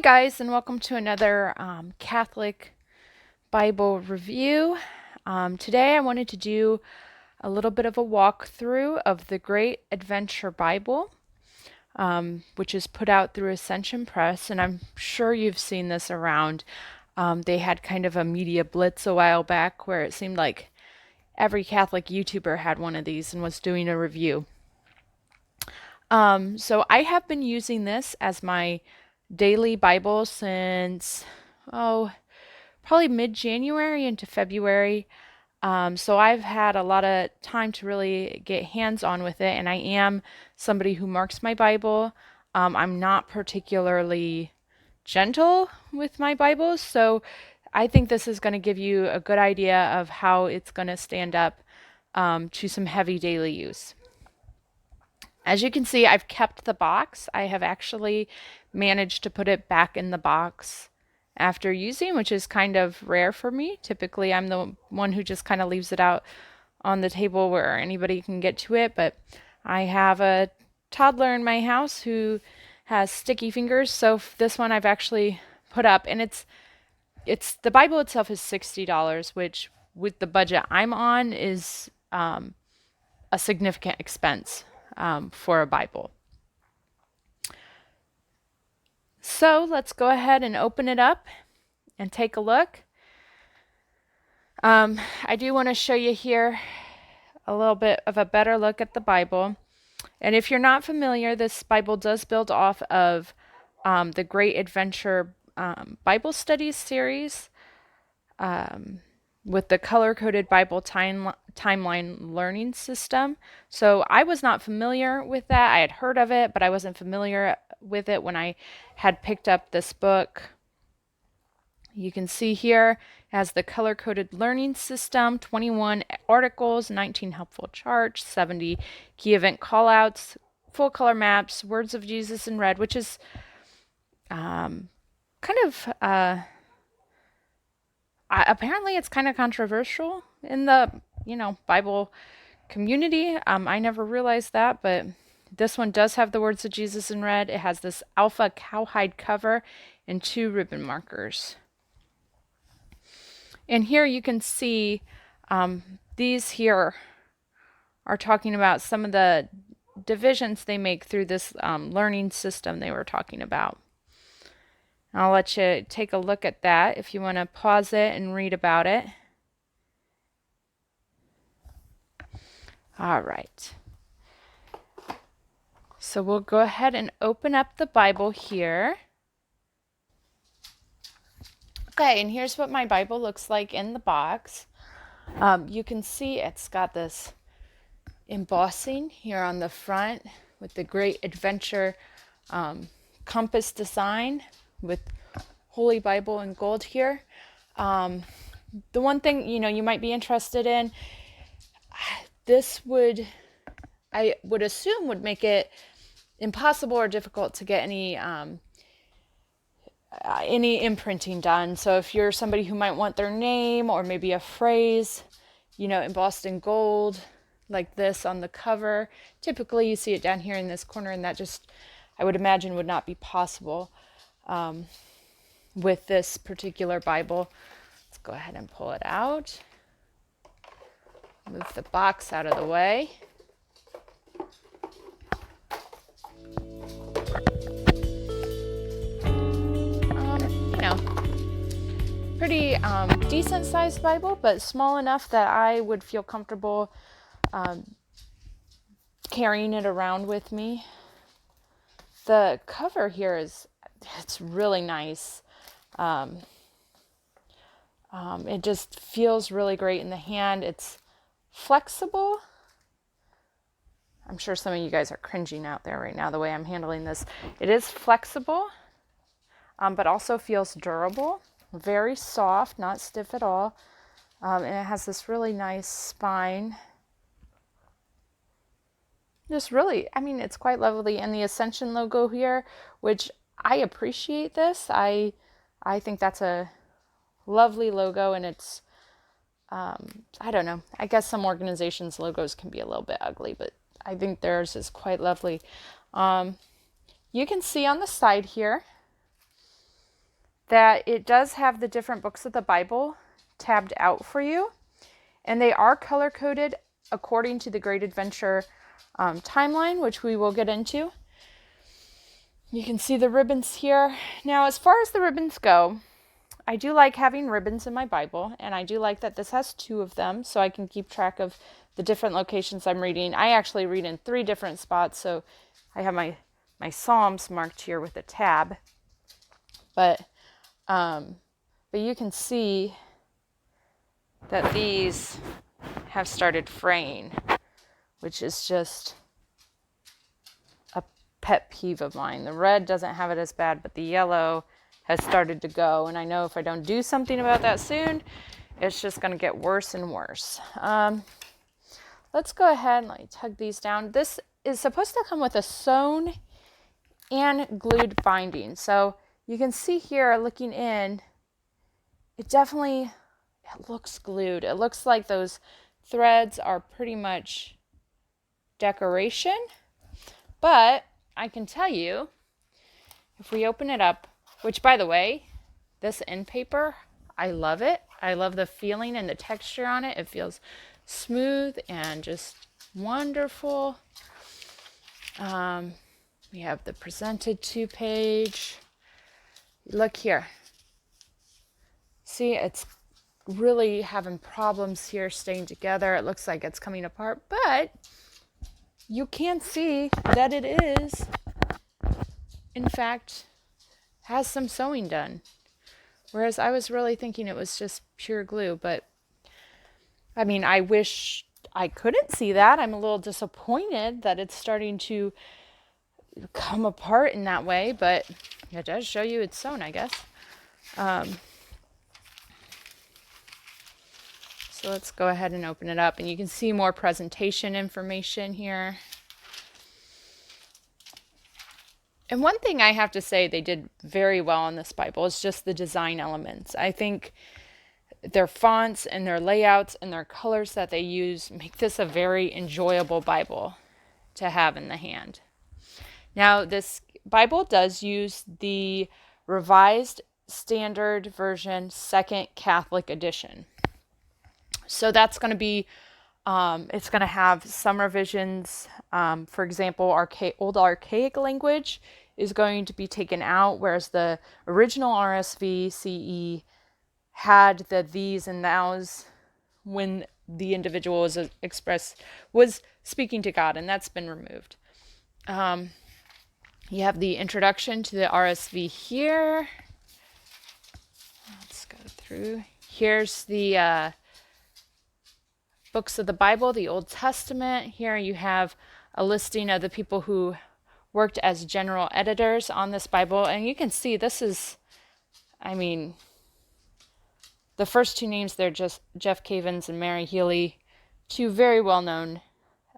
guys, and welcome to another Catholic Bible review. Today I wanted to do a little bit of a walkthrough of the Great Adventure Bible, which is put out through Ascension Press, and I'm sure you've seen this around. They had kind of a media blitz a while back where it seemed like every Catholic YouTuber had one of these and was doing a review. So I have been using this as my daily Bible since, probably mid-January into February. So I've had a lot of time to really get hands-on with it, and I am somebody who marks my Bible. I'm not particularly gentle with my Bibles, so I think this is going to give you a good idea of how it's going to stand up to some heavy daily use. As you can see, I've kept the box. I have actually managed to put it back in the box after using, which is kind of rare for me. Typically, I'm the one who just kind of leaves it out on the table where anybody can get to it, but I have a toddler in my house who has sticky fingers, so this one I've actually put up, and it's the Bible itself is $60, which with the budget I'm on is a significant expense for a Bible. So let's go ahead and open it up and take a look. I do want to show you here a little bit of a better look at the Bible. And if you're not familiar, this Bible does build off of the Great Adventure Bible Studies series with the Colorcoded Bible Timeline Learning System. So I was not familiar with that. I had heard of it, but I wasn't familiar with it when I had picked up this book. You can see here it has the Color-Coded Learning System, 21 articles, 19 helpful charts, 70 key event callouts, full color maps, words of Jesus in red, which is apparently it's kind of controversial in the Bible community. I never realized that, but this one does have the words of Jesus in red. It has this alpha cowhide cover and 2 ribbon markers. And here you can see these here are talking about some of the divisions they make through this learning system they were talking about. I'll let you take a look at that if you want to pause it and read about it. All right. So we'll go ahead and open up the Bible here. Okay, and here's what my Bible looks like in the box. You can see it's got this embossing here on the front with the Great Adventure compass design with Holy Bible in gold here. The one thing you might be interested in, I would assume would make it impossible or difficult to get any imprinting done. So if you're somebody who might want their name or maybe a phrase, embossed in gold like this on the cover, typically you see it down here in this corner, and that just, I would imagine, would not be possible with this particular Bible. Let's go ahead and pull it out. Move the box out of the way. Pretty decent sized Bible, but small enough that I would feel comfortable carrying it around with me. The cover here it's really nice. It just feels really great in the hand. It's flexible. I'm sure some of you guys are cringing out there right now the way I'm handling this. It is flexible, but also feels durable. Very soft, not stiff at all. And it has this really nice spine. Just really, it's quite lovely. And the Ascension logo here, which I appreciate this. I think that's a lovely logo, and it's, I don't know. I guess some organizations' logos can be a little bit ugly, but I think theirs is quite lovely. You can see on the side here, that it does have the different books of the Bible tabbed out for you. And they are color-coded according to the Great Adventure timeline, which we will get into. You can see the ribbons here. Now, as far as the ribbons go, I do like having ribbons in my Bible, and I do like that this has 2 of them, so I can keep track of the different locations I'm reading. I actually read in 3 different spots, so I have my Psalms marked here with a tab. But you can see that these have started fraying, which is just a pet peeve of mine. The red doesn't have it as bad, but the yellow has started to go. And I know if I don't do something about that soon, it's just going to get worse and worse. Let's go ahead and let me tug these down. This is supposed to come with a sewn and glued binding. So you can see here looking in, it looks glued. It looks like those threads are pretty much decoration. But I can tell you, if we open it up, which by the way, this end paper, I love it. I love the feeling and the texture on it. It feels smooth and just wonderful. We have the presented to page. Look here. See, it's really having problems here staying together. It looks like it's coming apart, but you can see that it is, in fact, has some sewing done. Whereas I was really thinking it was just pure glue, but I mean, I wish I couldn't see that. I'm a little disappointed that it's starting to come apart in that way, but it does show you it's sewn, I guess. So let's go ahead and open it up, and you can see more presentation information here. And one thing I have to say they did very well in this Bible is just the design elements. I think their fonts and their layouts and their colors that they use make this a very enjoyable Bible to have in the hand. Now, this Bible does use the Revised Standard Version Second Catholic Edition. So that's going to be, it's going to have some revisions. For example, old archaic language is going to be taken out, whereas the original RSV CE had the these and thous when the individual was speaking to God, and that's been removed. You have the introduction to the RSV here. Let's go through. Here's the books of the Bible, the Old Testament. Here you have a listing of the people who worked as general editors on this Bible. And you can see this is, I mean, the first 2 names, they're just Jeff Cavins and Mary Healy, 2 very well-known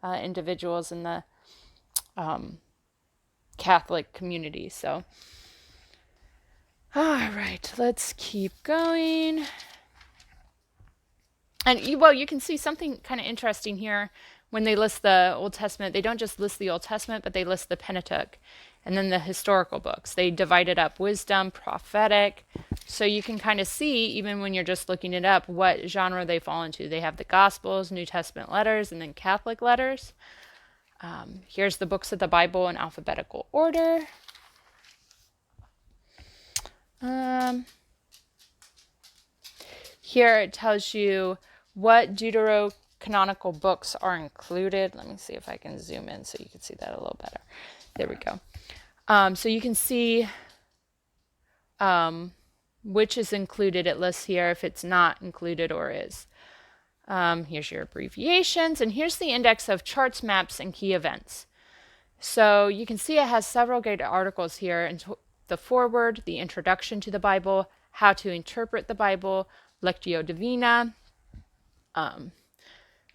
individuals in the Catholic community. So, all right, let's keep going. And you can see something kind of interesting here when they list the Old Testament. They don't just list the Old Testament, but they list the Pentateuch and then the historical books. They divide it up: wisdom, prophetic. So you can kind of see, even when you're just looking it up, what genre they fall into. They have the Gospels, New Testament letters, and then Catholic letters. Here's the books of the Bible in alphabetical order. Here it tells you what deuterocanonical books are included. Let me see if I can zoom in so you can see that a little better. There we go. So you can see which is included. It lists here if it's not included or is. Here's your abbreviations, and here's the index of charts, maps, and key events. So you can see it has several great articles here, and the foreword, the introduction to the Bible, how to interpret the Bible, Lectio Divina,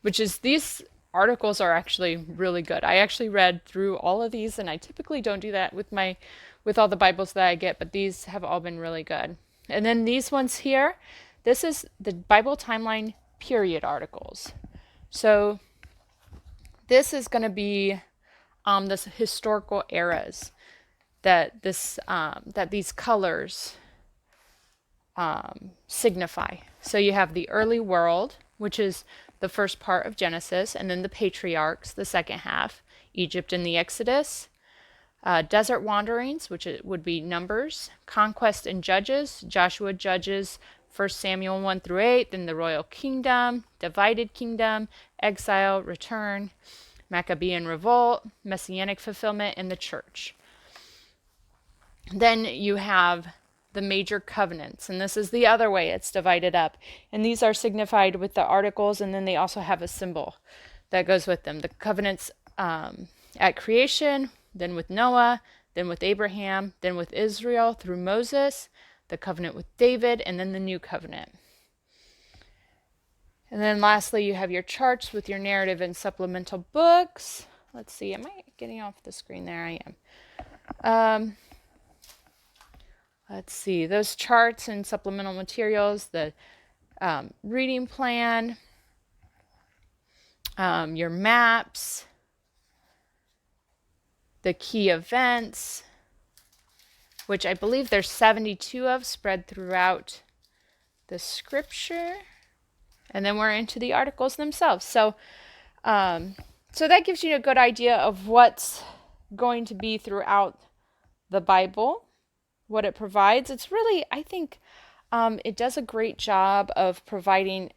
which is, these articles are actually really good. I actually read through all of these, and I typically don't do that with all the Bibles that I get, but these have all been really good. And then these ones here, this is the Bible Timeline period articles. So this is going to be this historical eras that these colors signify. So you have the early world, which is the first part of Genesis, and then the patriarchs, the second half, Egypt and the Exodus, desert wanderings, which would be Numbers, conquest and Judges, Joshua, Judges, 1 Samuel 1 through 8, then the royal kingdom, divided kingdom, exile, return, Maccabean revolt, messianic fulfillment, and the church. Then you have the major covenants, and this is the other way it's divided up. And these are signified with the articles, and then they also have a symbol that goes with them. The covenants at creation, then with Noah, then with Abraham, then with Israel through Moses, the covenant with David, and then the new covenant. And then lastly, you have your charts with your narrative and supplemental books. Let's see, am I getting off the screen? There I am. Let's see, those charts and supplemental materials, the reading plan, your maps, the key events, which I believe there's 72 of spread throughout the scripture. And then we're into the articles themselves. So that gives you a good idea of what's going to be throughout the Bible, what it provides. It's really, I think, it does a great job of providing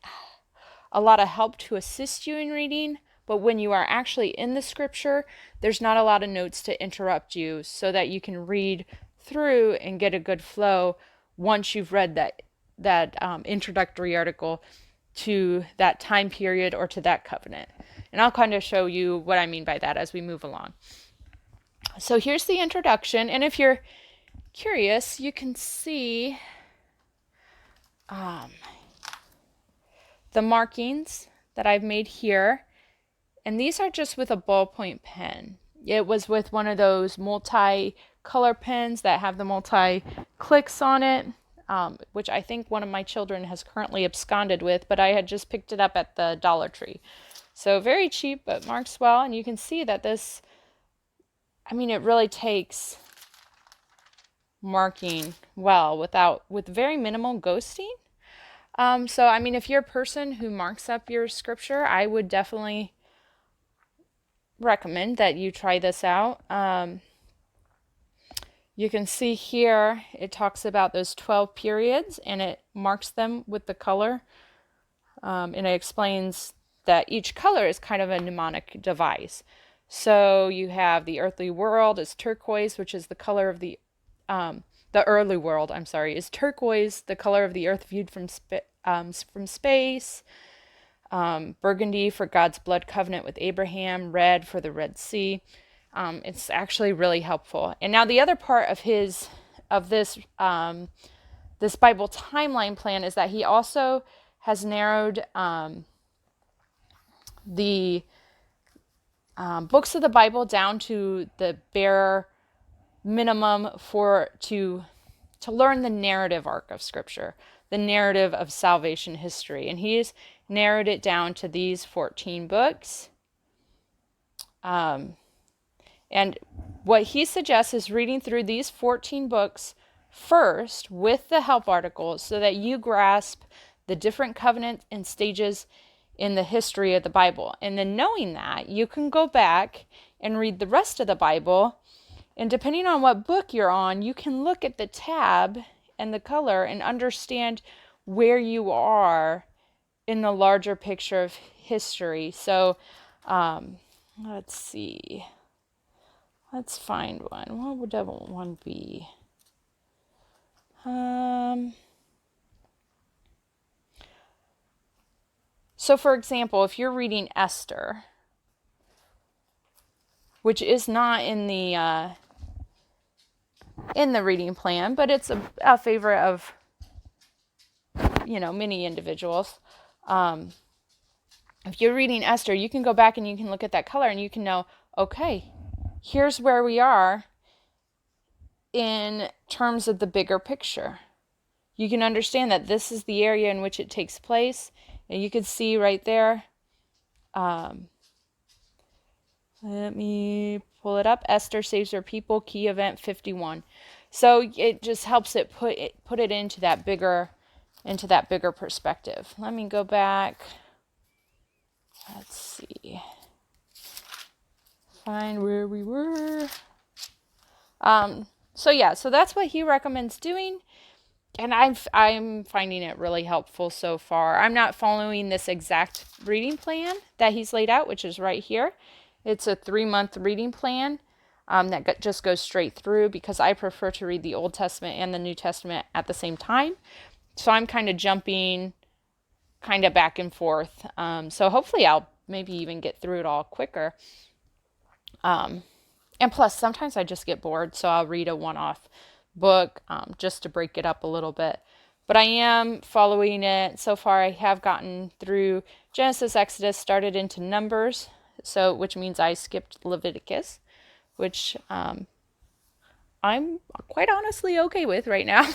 a lot of help to assist you in reading. But when you are actually in the scripture, there's not a lot of notes to interrupt you so that you can read through and get a good flow once you've read that introductory article to that time period or to that covenant. And I'll kind of show you what I mean by that as we move along. So here's the introduction. And if you're curious, you can see the markings that I've made here. And these are just with a ballpoint pen. It was with one of those multi-color pens that have the multi-clicks on it, which I think one of my children has currently absconded with, but I had just picked it up at the Dollar Tree. So very cheap, but marks well. And you can see that this, I mean, it really takes marking well with very minimal ghosting. So, I mean, if you're a person who marks up your scripture, I would definitely recommend that you try this out. You can see here it talks about those 12 periods and it marks them with the color, and it explains that each color is kind of a mnemonic device. So you have the earthly world is turquoise, which is the color of the early world, is turquoise, the color of the earth viewed from space. Burgundy for God's blood covenant with Abraham, red for the Red Sea. It's actually really helpful. And now the other part of this Bible timeline plan is that he also has narrowed the books of the Bible down to the bare minimum to learn the narrative arc of Scripture, the narrative of salvation history. And he's narrowed it down to these 14 books. And what he suggests is reading through these 14 books first with the help articles so that you grasp the different covenants and stages in the history of the Bible. And then knowing that, you can go back and read the rest of the Bible. And depending on what book you're on, you can look at the tab and the color and understand where you are in the larger picture of history. So, let's see. Let's find one. What would that one be? So, for example, if you're reading Esther, which is not in the reading plan, but it's a favorite of many individuals. If you're reading Esther, you can go back and you can look at that color and you can know, okay, here's where we are in terms of the bigger picture. You can understand that this is the area in which it takes place. And you can see right there. Let me pull it up. Esther saves her people, key event 51. So it just helps it put it into that bigger perspective. Let me go back. Let's see. Find where we were. So yeah, so that's what he recommends doing. And I'm finding it really helpful so far. I'm not following this exact reading plan that he's laid out, which is right here. It's a 3-month reading plan that just goes straight through, because I prefer to read the Old Testament and the New Testament at the same time. So I'm kind of jumping kind of back and forth. So hopefully I'll maybe even get through it all quicker. And plus, sometimes I just get bored, so I'll read a one-off book just to break it up a little bit. But I am following it. So far, I have gotten through Genesis, Exodus, started into Numbers, so which means I skipped Leviticus, which I'm quite honestly okay with right now.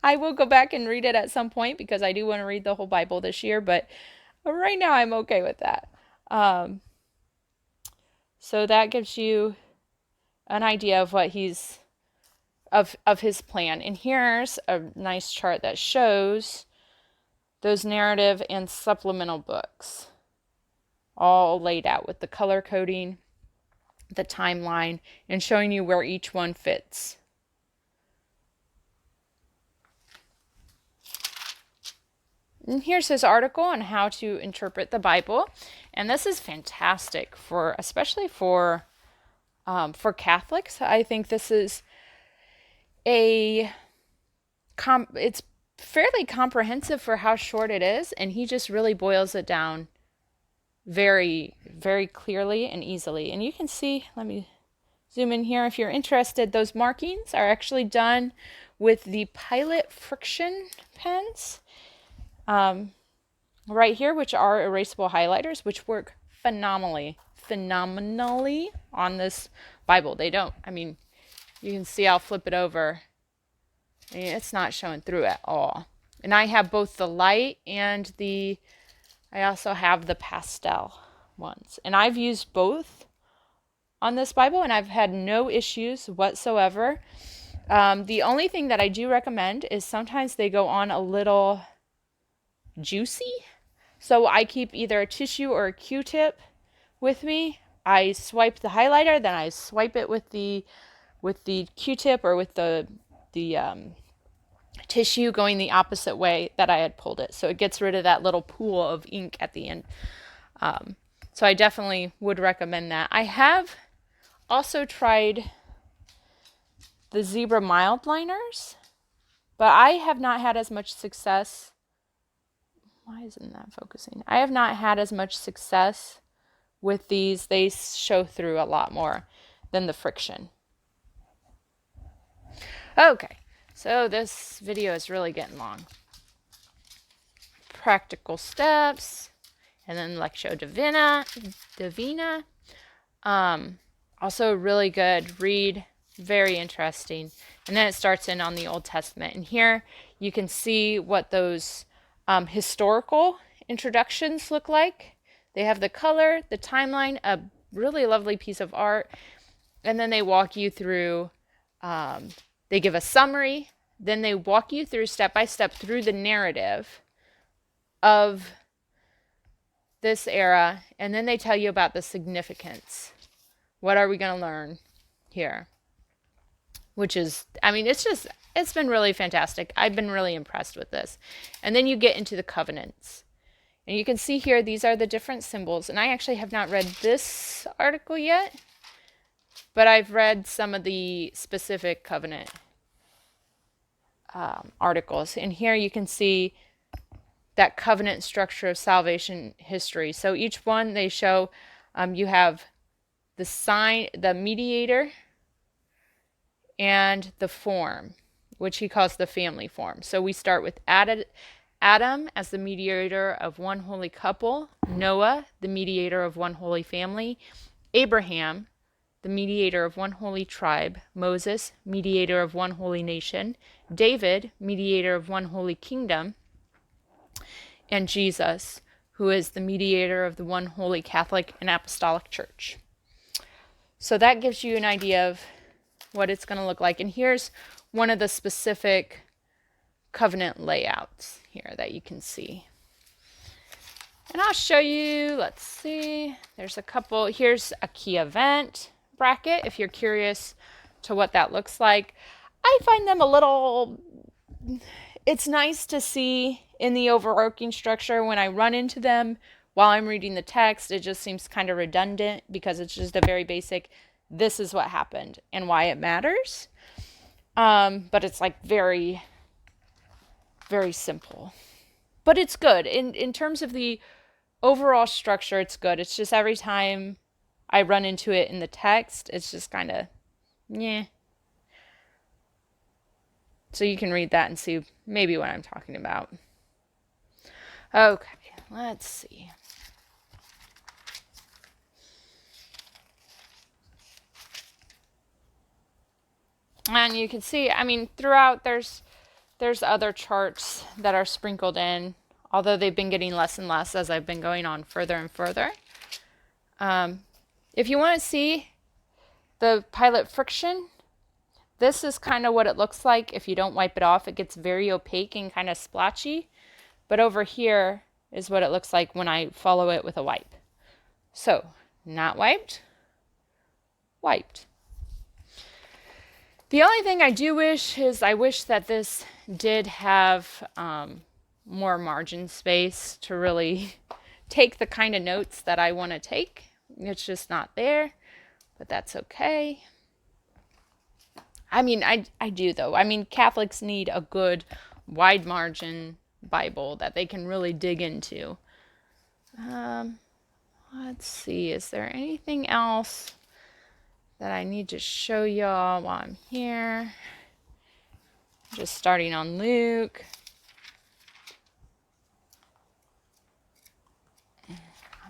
I will go back and read it at some point, because I do want to read the whole Bible this year, but right now I'm okay with that. So that gives you an idea of what he's of his plan. And here's a nice chart that shows those narrative and supplemental books all laid out with the color coding, the timeline, and showing you where each one fits. And here's his article on how to interpret the Bible. And this is fantastic especially for Catholics. I think this is it's fairly comprehensive for how short it is, and he just really boils it down very, very clearly and easily. And you can see, let me zoom in here if you're interested, those markings are actually done with the Pilot Frixion pens right here, which are erasable highlighters, which work phenomenally on this Bible. They don't, I mean, you can see I'll flip it over. I mean, it's not showing through at all. And I have both the light and I also have the pastel ones. And I've used both on this Bible, and I've had no issues whatsoever. The only thing that I do recommend is sometimes they go on a little juicy. So I keep either a tissue or a Q-tip with me. I swipe the highlighter, then I swipe it with the Q-tip or with the tissue going the opposite way that I had pulled it. So it gets rid of that little pool of ink at the end. So I definitely would recommend that. I have also tried the zebra mild liners, but I have not had as much success. Why isn't that focusing? I have not had as much success with these. They show through a lot more than the Frixion. Okay, so this video is really getting long. Practical steps, and then Lectio Divina. Also really good read, very interesting. And then it starts in on the Old Testament. And here you can see what those historical introductions look like. They have the color, the timeline, a really lovely piece of art, and then they walk you through, they give a summary, then they walk you through step by step through the narrative of this era, and then they tell you about the significance. What are we going to learn here? Which is, I mean, it's been really fantastic. I've been really impressed with this. And then you get into the covenants. And you can see here, these are the different symbols. And I actually have not read this article yet, but I've read some of the specific covenant articles. And here you can see that covenant structure of salvation history. So each one they show, you have the sign, the mediator, and the form, which he calls the family form. So we start with Adam as the mediator of one holy couple, Noah, the mediator of one holy family, Abraham, the mediator of one holy tribe, Moses, mediator of one holy nation, David, mediator of one holy kingdom, and Jesus, who is the mediator of the one holy Catholic and Apostolic Church. So that gives you an idea of what it's going to look like. And here's one of the specific covenant layouts here that you can see. And I'll show you, let's see, there's a couple, here's a key event bracket if you're curious to what that looks like. I find them a little, it's nice to see in the overarching structure. When I run into them while I'm reading the text, it just seems kind of redundant because it's just a very basic, this is what happened and why it matters. But it's like very, very simple. But it's good. In terms of the overall structure, it's good. It's just every time I run into it in the text, it's just kind of, yeah. So you can read that and see maybe what I'm talking about. Okay, let's see. And you can see, I mean, throughout there's other charts that are sprinkled in, although they've been getting less and less as I've been going on further and further. If you want to see the pilot friction, this is kind of what it looks like if you don't wipe it off. It gets very opaque and kind of splotchy. But over here is what it looks like when I follow it with a wipe. So, not wiped, wiped. The only thing I do wish is I wish that this did have more margin space to really take the kind of notes that I want to take. It's just not there, but that's okay. I mean, I do though. I mean, Catholics need a good wide margin Bible that they can really dig into. Let's see, is there anything else that I need to show y'all while I'm here? Just starting on Luke. Let's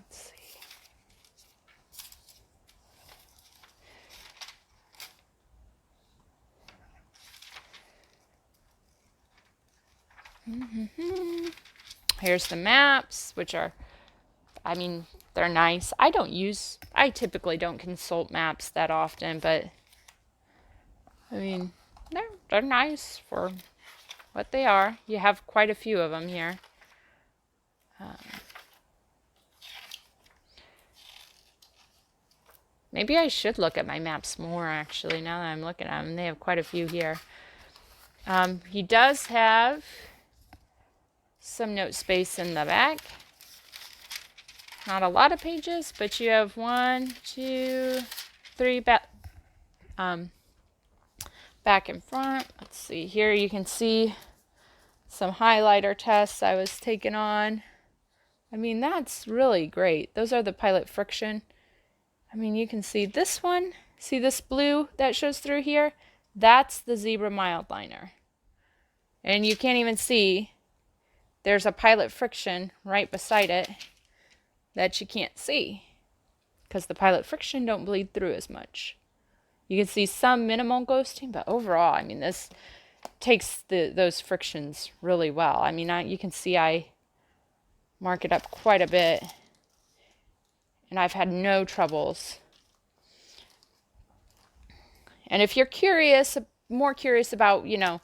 see. Here's the maps, which are, I mean, they're nice. I typically don't consult maps that often, but I mean, they're nice for what they are. You have quite a few of them here. Maybe I should look at my maps more, actually, now that I'm looking at them. They have quite a few here. He does have some note space in the back. Not a lot of pages, but you have 1, 2, 3 back and front. Let's see, here you can see some highlighter tests I was taking on. I mean, that's really great. Those are the pilot Frixion. I mean, you can see this one. See this blue that shows through here? That's the zebra mild liner. And you can't even see there's a pilot Frixion right beside it that you can't see because the pilot Frixion don't bleed through as much. You can see some minimal ghosting, but overall, I mean, this takes those frictions really well. I mean, you can see I mark it up quite a bit, and I've had no troubles. And if you're more curious about, you know,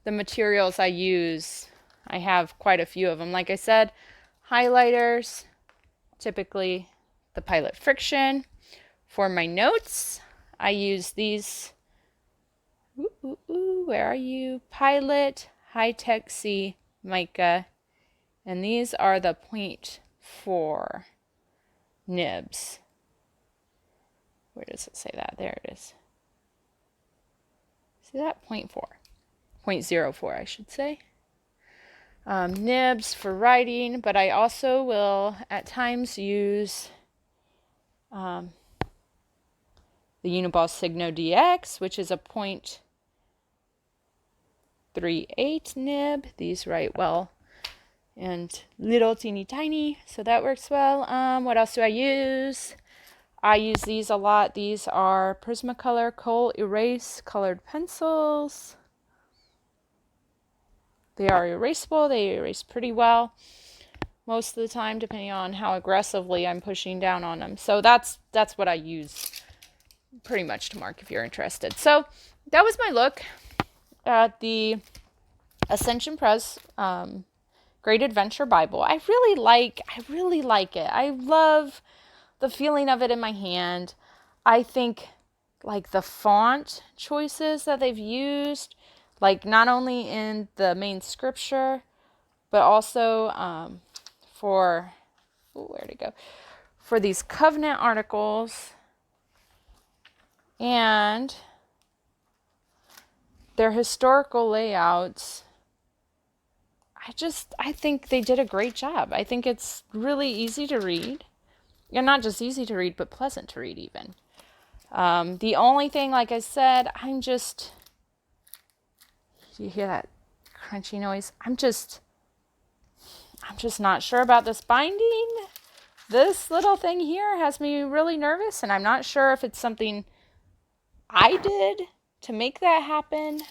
the materials I use, I have quite a few of them. Like I said, highlighters, typically the pilot Frixion. For my notes, I use these, where are you? Pilot High-Tech C mica, and these are the 0.4 nibs. Where does it say that? There it is. See that? 0.4. 0.04, I should say. Nibs for writing, but I also will at times use the Uniball Signo DX, which is a 0.38 nib. These write well and little teeny tiny, so that works well. What else do I use? I use these a lot. These are Prismacolor Kohl Erase colored pencils. They are erasable. They erase pretty well most of the time, depending on how aggressively I'm pushing down on them. So that's what I use pretty much to mark if you're interested. So that was my look at the Ascension Press Great Adventure Bible. I really like it. I love the feeling of it in my hand. I think like the font choices that they've used, like not only in the main scripture, but also for, where'd it go? For these covenant articles and their historical layouts. I think they did a great job. I think it's really easy to read. And not just easy to read, but pleasant to read even. The only thing, like I said, do you hear that crunchy noise? I'm just not sure about this binding. This little thing here has me really nervous, and I'm not sure if it's something I did to make that happen.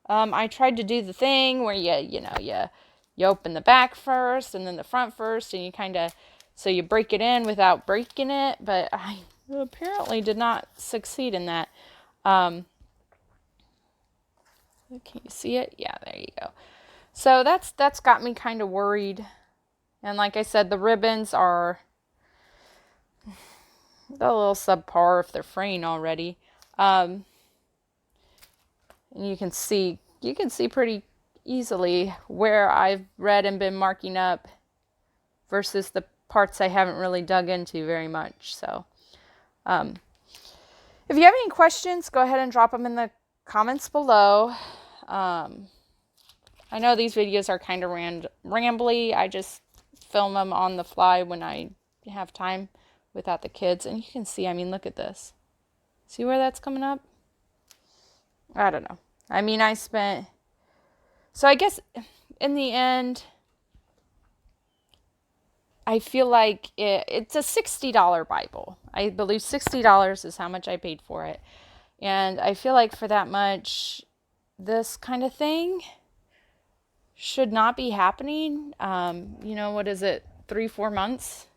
I tried to do the thing where you open the back first and then the front first, and so you break it in without breaking it, but I apparently did not succeed in that. Can you see it? Yeah, there you go. So that's got me kind of worried. And like I said, the ribbons are a little subpar if they're fraying already. And you can see pretty easily where I've read and been marking up versus the parts I haven't really dug into very much. So if you have any questions, go ahead and drop them in the comments below. I know these videos are kind of rambly. I just film them on the fly when I have time without the kids. And you can see, I mean, look at this. See where that's coming up? I don't know. I mean, so I guess in the end, I feel like it's a $60 Bible. I believe $60 is how much I paid for it. And I feel like for that much, this kind of thing should not be happening. What is it? 3-4 months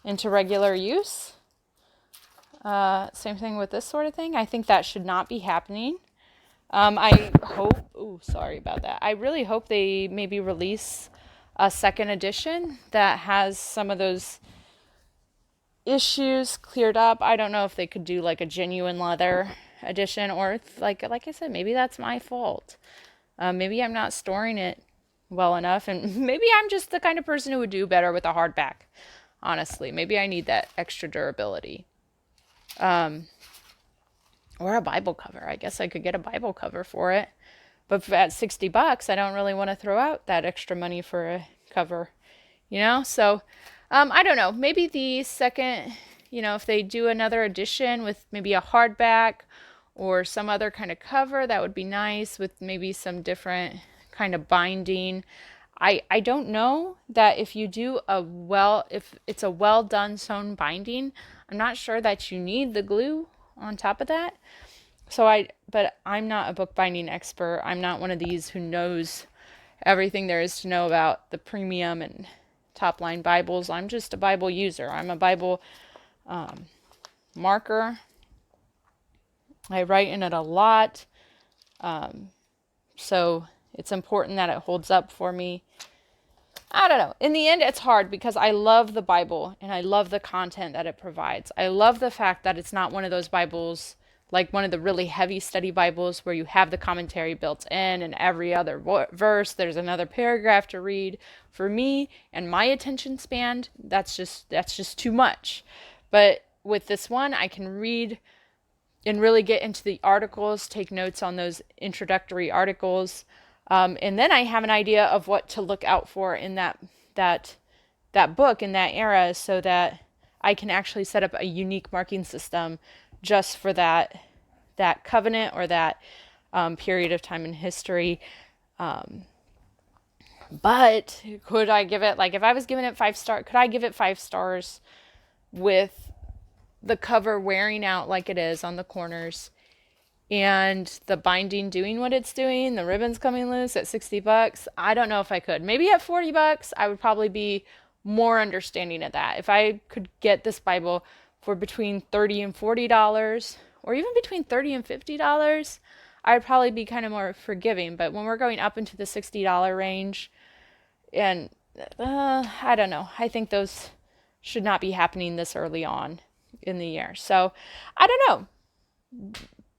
into regular use. Same thing with this sort of thing. I think that should not be happening. I hope, sorry about that. I really hope they maybe release a second edition that has some of those issues cleared up. I don't know if they could do like a genuine leather edition, or if, like I said, maybe that's my fault. Maybe I'm not storing it well enough, and maybe I'm just the kind of person who would do better with a hardback. Honestly, maybe I need that extra durability. Or a Bible cover. I guess I could get a Bible cover for it. But at $60, I don't really want to throw out that extra money for a cover, So, I don't know. Maybe the second, if they do another edition with maybe a hardback or some other kind of cover, that would be nice with maybe some different kind of binding. I don't know that if you do if it's a well done sewn binding, I'm not sure that you need the glue on top of that. But I'm not a bookbinding expert. I'm not one of these who knows everything there is to know about the premium and top line Bibles. I'm just a Bible user. I'm a Bible marker. I write in it a lot. So it's important that it holds up for me. I don't know. In the end, it's hard because I love the Bible and I love the content that it provides. I love the fact that it's not one of those Bibles, like one of the really heavy study Bibles where you have the commentary built in and every other verse, there's another paragraph to read. For me and my attention span, that's just too much. But with this one, I can read and really get into the articles, take notes on those introductory articles. And then I have an idea of what to look out for in that book in that era, so that I can actually set up a unique marking system just for that covenant or that period of time in history. But could I give it, like if I was giving it 5 stars, could I give it 5 stars with the cover wearing out like it is on the corners? And the binding doing what it's doing, the ribbons coming loose at $60, I don't know if I could. Maybe at $40, I would probably be more understanding of that. If I could get this Bible for between $30 and $40, or even between $30 and $50, I'd probably be kind of more forgiving. But when we're going up into the $60 range, and I don't know, I think those should not be happening this early on in the year. So I don't know.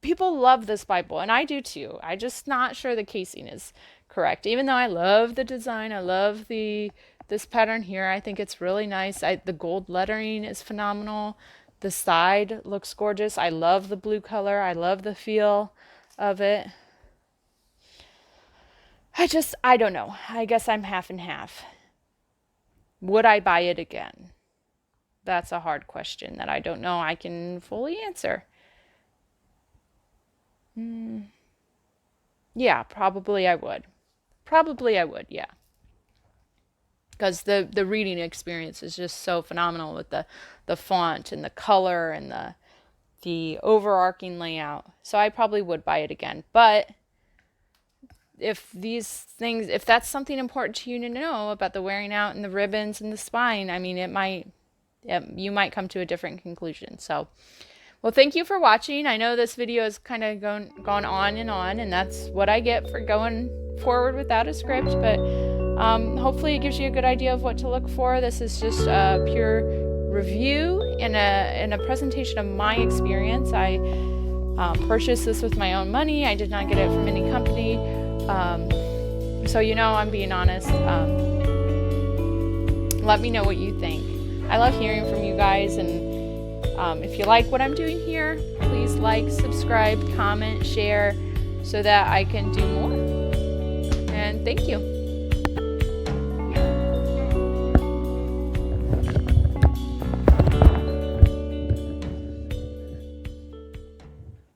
People love this Bible, and I do too. I'm just not sure the casing is correct. Even though I love the design, I love this pattern here. I think it's really nice. The gold lettering is phenomenal. The side looks gorgeous. I love the blue color. I love the feel of it. I don't know. I guess I'm half and half. Would I buy it again? That's a hard question that I don't know I can fully answer. Yeah, probably I would. Probably I would, yeah. Because the reading experience is just so phenomenal with the font and the color and the overarching layout. So I probably would buy it again. But if that's something important to you to know about the wearing out and the ribbons and the spine, I mean, you might come to a different conclusion. So, well, thank you for watching. I know this video has kind of gone on, and that's what I get for going forward without a script, but hopefully it gives you a good idea of what to look for. This is just a pure review and a presentation of my experience. I purchased this with my own money. I did not get it from any company. So I'm being honest. Let me know what you think. I love hearing from you guys, and if you like what I'm doing here, please like, subscribe, comment, share, so that I can do more. And thank you.